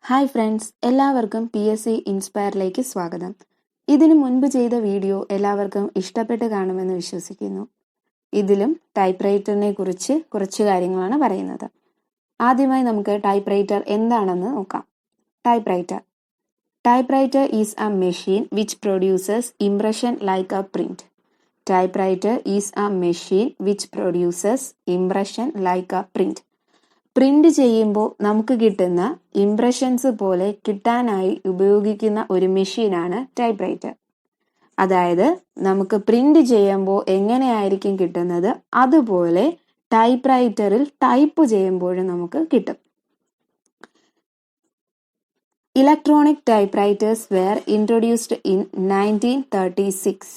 Hi friends, എല്ലാവർക്കും PSC ഇൻസ്പയറിലേക്ക് സ്വാഗതം. ഇതിനു മുൻപ് ചെയ്ത വീഡിയോ എല്ലാവർക്കും ഇഷ്ടപ്പെട്ട് കാണുമെന്ന് വിശ്വസിക്കുന്നു. ഇതിലും ടൈപ്പ് റൈറ്ററിനെ കുറിച്ച് കുറച്ച് കാര്യങ്ങളാണ് പറയുന്നത്. ആദ്യമായി നമുക്ക് ടൈപ്പ് റൈറ്റർ എന്താണെന്ന് നോക്കാം. Type writer. Type writer is A machine which produces impression like A print. Type writer is A machine which produces impression like A print. Print ചെയ്യുമ്പോൾ നമുക്ക് കിട്ടുന്ന ഇംപ്രഷൻസ് പോലെ കിട്ടാനായി ഉപയോഗിക്കുന്ന ഒരു മെഷീനാണ് ടൈപ്പ് റൈറ്റർ. അതായത് നമുക്ക് പ്രിന്റ് ചെയ്യുമ്പോൾ എങ്ങനെയായിരിക്കും കിട്ടുന്നത് അതുപോലെ ടൈപ്പ് റൈറ്ററിൽ ടൈപ്പ് ചെയ്യുമ്പോഴും നമുക്ക് കിട്ടും. Electronic typewriters were introduced in 1936,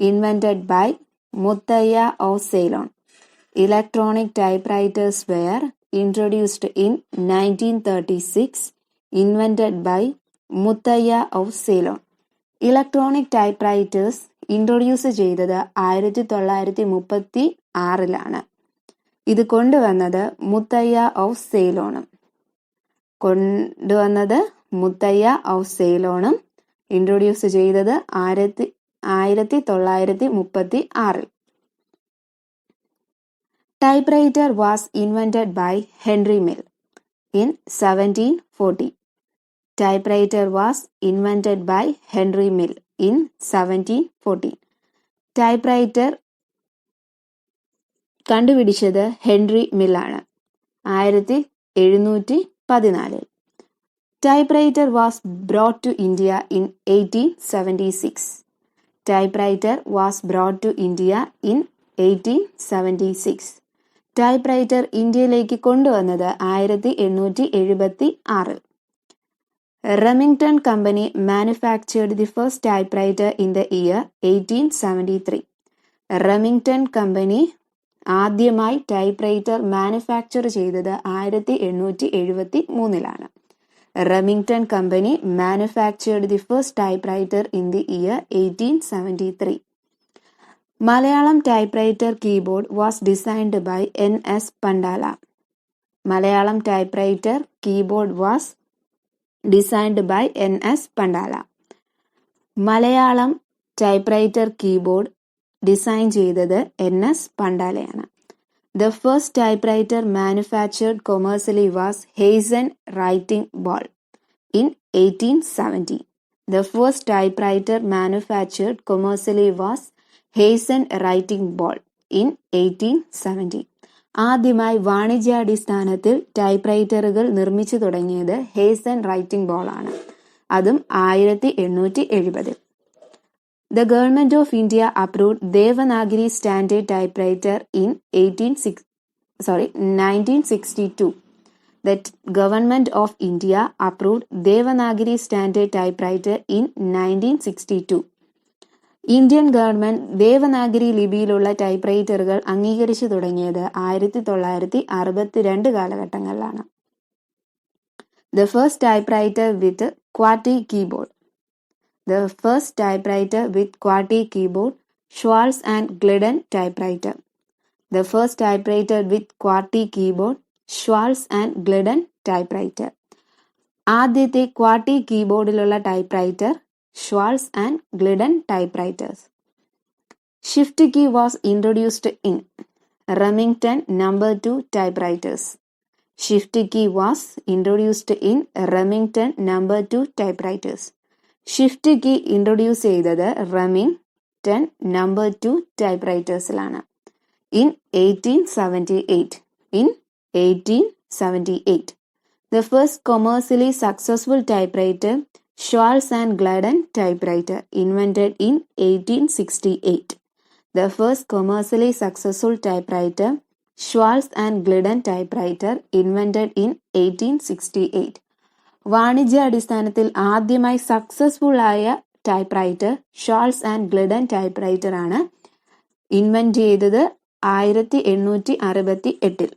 invented by Muthiah of Ceylon. Electronic typewriters were introduced in 1936, invented by Muthiah of Ceylon. Electronic typewriters introduce ചെയ്തത് 1936 ഇത് കൊണ്ടുവന്നത് മുത്തയ്യ ഓഫ് സെയിലോണും. ഇൻട്രൊഡ്യൂസ് ചെയ്തത് 1936. Typewriter was invented by Henry Mill in 1740. Typewriter was invented by Henry Mill in 1740. Typewriter കണ്ടുപിടിച്ചത് Henry മില്ലാണ് 1714. Typewriter was brought to India in 1876. Typewriter was brought to India in 1876. Type writer ഇന്ത്യയിലേക്ക് കൊണ്ടുവന്നത് 1876. Remington company manufactured the first type writer in the year 1873. Remington company ആദ്യമായി type writer manufacture ചെയ്തത് 1873. Remington company manufactured the first type writer in the year 1873. Malayalam typewriter keyboard was designed by N.S. Pandala. Malayalam typewriter keyboard was designed by N.S. Pandala. Malayalam typewriter keyboard design ചെയ്തത് NS പണ്ടാലയാണ്. The first typewriter manufactured commercially was Hayson Writing Ball in 1870. The first typewriter manufactured commercially was Hansen writing ball in 1870. ആദ്യമായി വാണിജ്യാടിസ്ഥാനത്തിൽ type റൈറ്ററുകൾ നിർമ്മിച്ചു തുടങ്ങിയത് ഹേസൺ writing ball ആണ്. അതും 1870. The Government of India approved Devanagari Standard Typewriter in 1962. The Government of India approved Devanagari Standard Typewriter in 1962. Indian government Devanagari ലിപിയിലുള്ള typewriter അംഗീകരിച്ചു തുടങ്ങിയത് 1962 കാലഘട്ടങ്ങളിലാണ്. The first typewriter with QWERTY keyboard. The first typewriter with QWERTY keyboard, Schwarz and Glidden typewriter. The first typewriter with QWERTY keyboard, Schwarz and Glidden typewriter. ആദ്യത്തെ QWERTY കീബോർഡിലുള്ള typewriter Schwarz and Glidden typewriters. Shift key was introduced in Remington No. 2 typewriters. Shift key was introduced in Remington No. 2 typewriters. Shift key introduce ചെയ്തത് Remington No. 2 typewritersലാണ് in 1878. The first commercially successful typewriter, Schwarz and Glidden typewriter, invented in 1868. The first commercially successful typewriter, Schwarz and Glidden typewriter, invented in 1868. വാണിജ്യാടിസ്ഥാനത്തിൽ ആദ്യമായി successful ആയ typewriter Schwarz and Glidden typewriter ആണ്. Invent ചെയ്തത് 1868.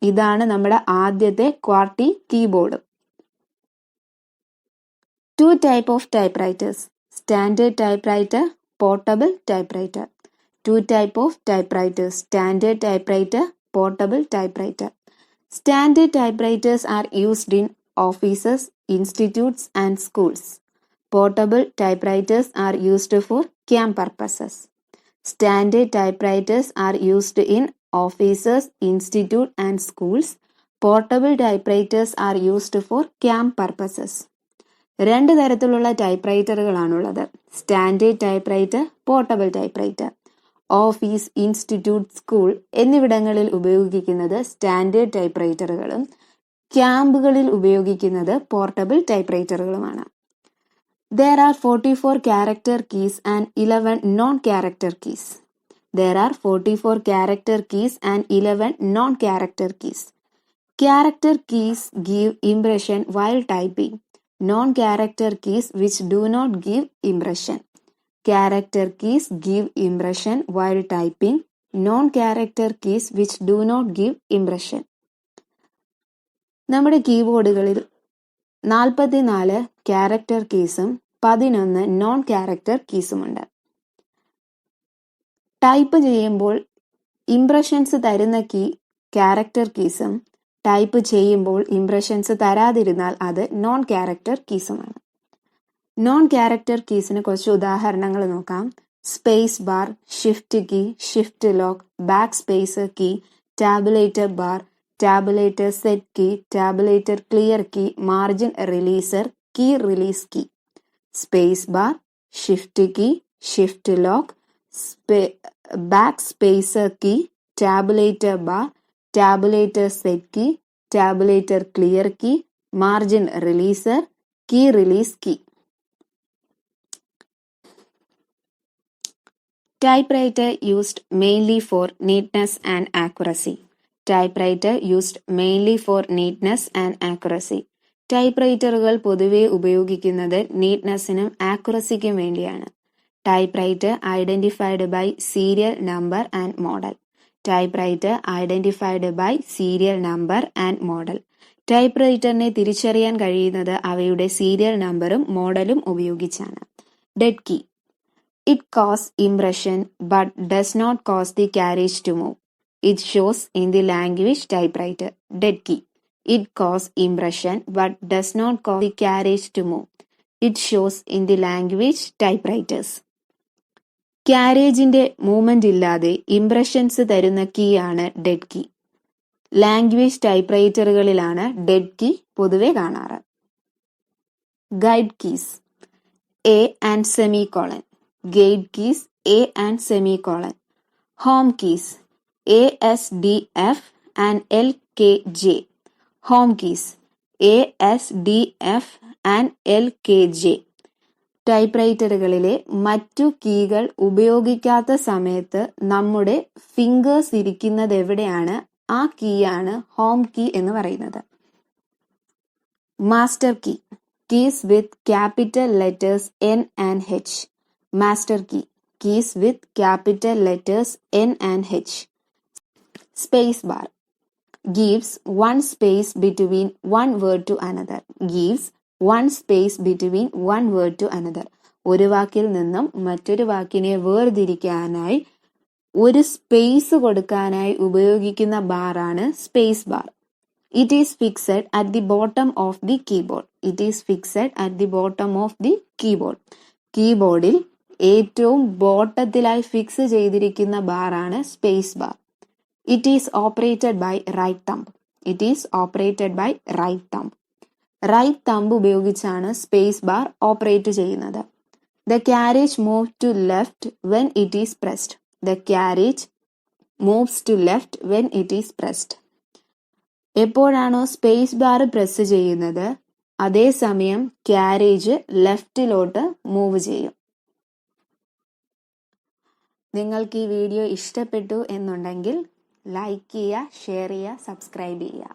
ഇതാണ് നമ്മുടെ ആദ്യത്തെ QWERTY keyboard. Two type of typewriters: standard typewriter, portable typewriter. Two type of typewriters: standard typewriter, portable typewriter. Standard typewriters are used in offices, institutes and schools. Portable typewriters are used for camp purposes. Standard typewriters are used in offices, institute and schools. Portable typewriters are used for camp purposes. രണ്ട് തരത്തിലുള്ള ടൈപ്പ്റൈറ്ററുകളാണുള്ളത്. Standard typewriter, portable typewriter. Office, institute, school എന്നിവിടങ്ങളിൽ ഉപയോഗിക്കുന്നത് standard ടൈപ്പ്റൈറ്ററുകളും ക്യാമ്പുകളിൽ ഉപയോഗിക്കുന്നത് portable ടൈപ്പ്റൈറ്ററുകളുമാണ്. There are 44 character keys and 11 non-character keys. There are 44 character keys and 11 non-character keys. Character keys give impression while typing. Non-character keys which do not give impression. Character keys give impression while typing. Non-character keys which do not give impression. നമ്മുടെ കീബോർഡുകളിൽ 44 character കീസും 11 non character കീസുമുണ്ട്. Type ചെയ്യുമ്പോൾ impressions തരുന്ന key character കീസും type ചെയ്യുമ്പോൾ impressions തരാതിരുന്നാൽ അത് നോൺ ക്യാരക്ടർ കീസുമാണ്. നോൺ ക്യാരക്ടർ കീസിന് കുറച്ച് ഉദാഹരണങ്ങൾ നോക്കാം. Space bar, shift key, shift lock, back space key, tabulator bar, tabulator set key, tabulator clear key, margin releaser, key release key. Space bar, shift key, shift lock, back space key, tabulator bar, tabulator set key, tabulator clear key, margin releaser, key release key. Typewriter used mainly for neatness and accuracy. Typewriter used mainly for neatness and accuracy. ടൈപ്പ്റൈറ്ററുകൾ പൊതുവെ ഉപയോഗിക്കുന്നത് നീറ്റ്നെസ്സിനും ആക്യുറസിക്കും വേണ്ടിയാണ്. Typewriter identified by serial number and model. Typewriter identified by serial number and model. ടൈപ്പ്റൈറ്ററിനെ തിരിച്ചറിയാൻ കഴിയുന്നത് അവയുടെ സീരിയൽ നമ്പറും മോഡലും ഉപയോഗിച്ചാണ്. Dead key. It causes impression but does not cause the carriage to move. It shows in the language typewriter. Dead key. It causes impression but does not cause the carriage to move. It shows in the language typewriters. ക്യാരേജിന്റെ movement ഇല്ലാതെ impressions തരുന്ന key ആണ് dead key. Language ടൈപ്പ്റൈറ്ററുകളിലാണ് dead key പൊതുവെ കാണാറ്. Guide keys. A and semicolon. Gate keys A and semicolon. Home keys A, S, D, F and L, K, J. Home keys A, S, D, F and L, K, J. ടൈപ്പ്റൈറ്ററുകളിലെ മറ്റു കീകൾ ഉപയോഗിക്കാത്ത സമയത്ത് നമ്മുടെ fingers ഇരിക്കുന്നത് എവിടെയാണ് ആ കീയാണ് home key എന്ന് പറയുന്നത്. Master key. Keys with capital letters N and H. Master key. Keys with capital letters N and H. Space bar. Gives one space between one word to another. Gives one space between one word to another. ഒരു വാക്കിൽ നിന്നും മറ്റൊരു വാക്കിനെ വേർതിരിക്കാനായി ഒരു space കൊടുക്കാനായി ഉപയോഗിക്കുന്ന ബാറാണ് space bar. It is fixed at the bottom of the keyboard. It is fixed at the bottom of the keyboard. കീബോർഡിൽ ഏറ്റവും ബോട്ടത്തിലായി ഫിക്സ് ചെയ്തിരിക്കുന്ന ബാറാണ് space bar. It is operated by right thumb. It is operated by right thumb. Right thumb ഉപയോഗിച്ചാണ് space bar operate ചെയ്യുന്നത്. The carriage move to left when it is pressed. The carriage moves to left when it is pressed. എപ്പോഴാണോ space bar press ചെയ്യുന്നത് അതേസമയം carriage ലെഫ്റ്റിലോട്ട് move ചെയ്യും. നിങ്ങൾക്ക് ഈ video ഇഷ്ടപ്പെട്ടു എന്നുണ്ടെങ്കിൽ ലൈക്ക് ചെയ്യുക, ഷെയർ ചെയ്യുക, സബ്സ്ക്രൈബ് ചെയ്യുക.